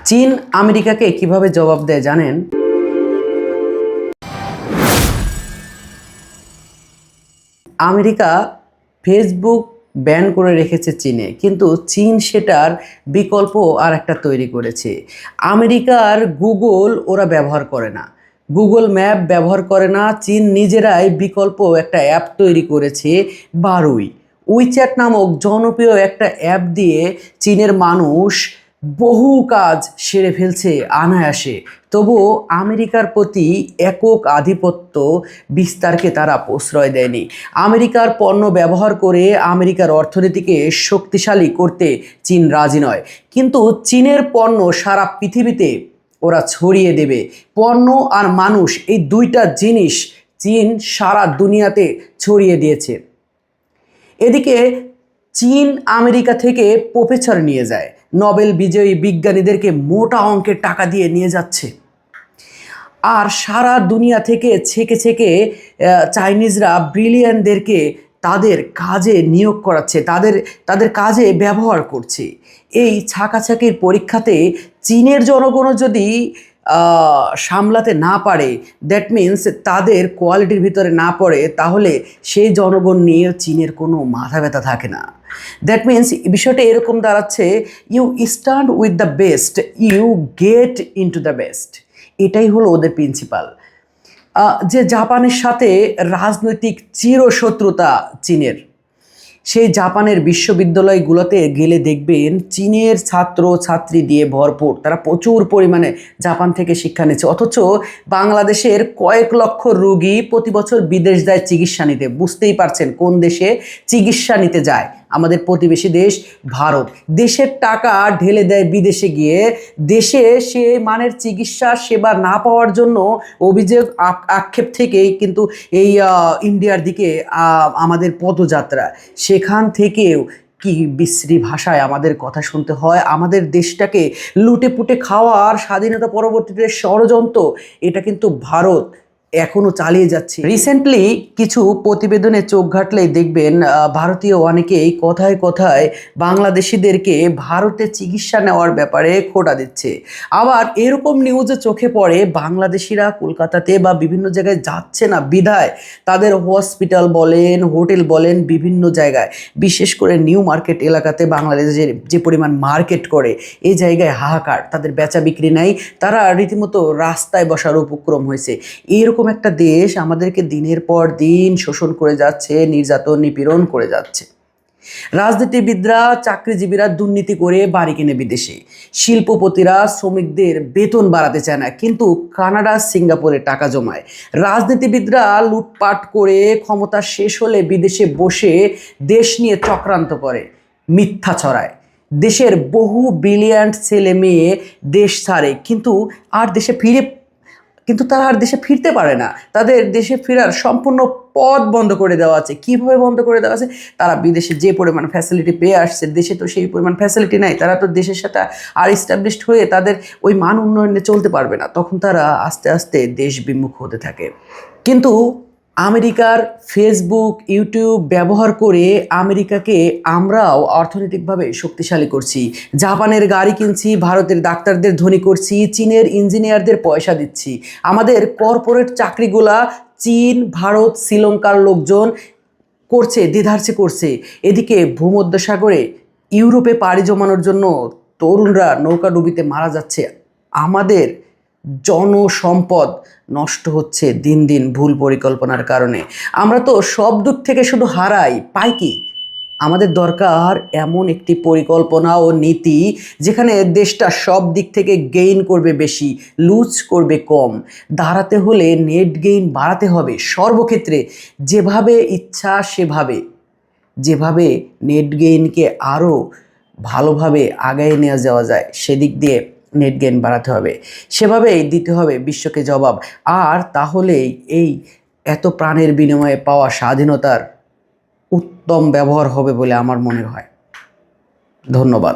চীন আমেরিকাকে কিভাবে জবাব দেয় জানেন? আমেরিকা ফেসবুক ব্যান করে রেখেছে চীনে, কিন্তু চীন সেটার বিকল্প আর একটা তৈরি করেছে। আমেরিকার গুগল ওরা ব্যবহার করে না, গুগল ম্যাপ ব্যবহার করে না, চীন নিজেরাই বিকল্প একটা অ্যাপ তৈরি করেছে, বারুই। উইচ্যাট নামক জনপ্রিয় একটা অ্যাপ দিয়ে চীনের মানুষ বহু কাজ সেরে ফেলছে অনায়াসে। তবুও আমেরিকার প্রতি একক আধিপত্য বিস্তারকে তারা প্রশ্রয় দেয়নি। আমেরিকার পণ্য ব্যবহার করে আমেরিকার অর্থনীতিকে শক্তিশালী করতে চীন রাজি নয়, কিন্তু চীনের পণ্য সারা পৃথিবীতে ওরা ছড়িয়ে দেবে। পণ্য আর মানুষ, এই দুইটা জিনিস চীন সারা দুনিয়াতে ছড়িয়ে দিয়েছে। এদিকে চীন আমেরিকা থেকে প্রফেসর নিয়ে যায়, নোবেল বিজয়ী বিজ্ঞানীদেরকে মোটা অঙ্কের টাকা দিয়ে নিয়ে যাচ্ছে, আর সারা দুনিয়া থেকে ছেকে ছেকে চাইনিজরা ব্রিলিয়ানদেরকে তাদের কাজে নিয়োগ করাচ্ছে, তাদের কাজে ব্যবহার করছে। এই ছাকাছাকির পরীক্ষাতে চীনের জনগণও যদি সামলাতে না পারে, দ্যাট মিন্স তাদের কোয়ালিটির ভিতরে না পড়ে, তাহলে সেই জনগণ নিয়ে চীনের কোনো মাথা ব্যথা থাকে না। দ্যাট মিন্স বিষয়টা এরকম দাঁড়াচ্ছে, you stand with the best, you get into the best. এটাই হলো ওদের প্রিন্সিপাল। যে জাপানের সাথে রাজনৈতিক চিরশত্রুতা চীনের, সেই জাপানের বিশ্ববিদ্যালয়গুলোতে গেলে দেখবেন চীনের ছাত্র ছাত্রী দিয়ে ভরপুর, তারা প্রচুর পরিমাণে জাপান থেকে শিক্ষা নিচ্ছে। অথচ বাংলাদেশের কয়েক লক্ষ রোগী প্রতি বছর বিদেশ যায় চিকিৎসা নিতে। বুঝতেই পারছেন কোন দেশে চিকিৎসা নিতে যায়, আমাদের প্রতিবেশী দেশ ভারত। দেশের টাকা ঢেলে দেয় বিদেশে গিয়ে, দেশে সে মানের চিকিৎসা সেবা না পাওয়ার জন্য অভিযোগ আক্ষেপ থেকেই কিন্তু এই ইন্ডিয়ার দিকে আমাদের পদযাত্রা। সেখান থেকেও কি বিশ্রী ভাষায় আমাদের কথা শুনতে হয়। আমাদের দেশটাকে লুটে পুটে খাওয়ার স্বাধীনতা পরবর্তীতে ষড়যন্ত্র, এটা কিন্তু ভারত এখনো চালিয়ে যাচ্ছে। রিসেন্টলি কিছু প্রতিবেদনে চোখ ঘাটলেই দেখবেন ভারতীয় অনেকেই কথায় কথায় বাংলাদেশিদেরকে ভারতে চিকিৎসা নেওয়ার ব্যাপারে খোঁটা দিচ্ছে। আবার এরকম নিউজে চোখে পড়ে বাংলাদেশিরা কলকাতাতে বা বিভিন্ন জায়গায় যাচ্ছে না বিধায় তাদের হসপিটাল বলেন, হোটেল বলেন, বিভিন্ন জায়গায়, বিশেষ করে নিউ মার্কেট এলাকাতে বাংলাদেশের যে পরিমাণ মার্কেট করে, এই জায়গায় হাহাকার, তাদের বেচা বিক্রি নাই, তারা রীতিমতো রাস্তায় বসার উপক্রম হয়েছে। এরকম একটা দেশ আমাদেরকে দিনের পর দিন শোষণ করে যাচ্ছে, নির্যাতন নিপীড়ন করে যাচ্ছে। রাজনীতিবিদরা, চাকরিজীবীরা দুর্নীতি করে বাড়ি কিনে বিদেশে, শিল্পপতিরা শ্রমিকদের বেতন বাড়াতে চায় না, কিন্তু কানাডা সিঙ্গাপুরে টাকা জমায়। রাজনীতিবিদরা লুটপাট করে ক্ষমতা শেষ হলে বিদেশে বসে দেশ নিয়ে চক্রান্ত করে, মিথ্যা ছড়ায়। দেশের বহু ব্রিলিয়ান্ট ছেলে মেয়ে দেশ ছাড়ে, কিন্তু তারা আর দেশে ফিরতে পারে না। তাদের দেশে ফেরার সম্পূর্ণ পথ বন্ধ করে দেওয়া আছে। কীভাবে বন্ধ করে দেওয়া আছে? তারা বিদেশে যে পরিমাণ ফ্যাসিলিটি পেয়ে আসছে, দেশে তো সেই পরিমাণ ফ্যাসিলিটি নাই। তারা তো দেশের সাথে আর এস্টাবলিশড হয়ে তাদের ওই মান উন্নয়নে চলতে পারবে না। তখন তারা আস্তে আস্তে দেশ বিমুখ হতে থাকে। কিন্তু আমেরিকার ফেসবুক, ইউটিউব ব্যবহার করে আমেরিকাকে আমরাও অর্থনৈতিকভাবে শক্তিশালী করছি। জাপানের গাড়ি কিনছি, ভারতের ডাক্তারদের ধনী করছি, চীনের ইঞ্জিনিয়ারদের পয়সা দিচ্ছি। আমাদের কর্পোরেট চাকরিগুলা চীন, ভারত, শ্রীলঙ্কার লোকজন করছে, দ্বিধার্সে করছে। এদিকে ভূমধ্যসাগরে ইউরোপে পাড়ি জমানোর জন্য তরুণরা নৌকাডুবিতে মারা যাচ্ছে। আমাদের জনসম্পদ নষ্ট হচ্ছে দিন দিন ভুল পরিকল্পনার কারণে। আমরা তো সব দিক থেকে শুধু হারাই, পাই কি? আমাদের দরকার এমন একটি পরিকল্পনা ও নীতি যেখানে দেশটা সব দিক থেকে গেইন করবে বেশি, লুজ করবে কম। দাঁড়াতে হলে নেট গেইন বাড়াতে হবে সর্বক্ষেত্রে, যেভাবে ইচ্ছা সেভাবে। যেভাবে নেট গেইনকে আরও ভালোভাবে আগায় নিয়ে যাওয়া যায়, সেদিক দিয়ে নেট গেইন বাড়াতে হবে, সেভাবেই দিতে হবে বিশ্বকে জবাব। আর তাহলেই এই এত প্রাণের বিনিময়ে পাওয়া স্বাধীনতার উত্তম ব্যবহার হবে বলে আমার মনে হয়। ধন্যবাদ।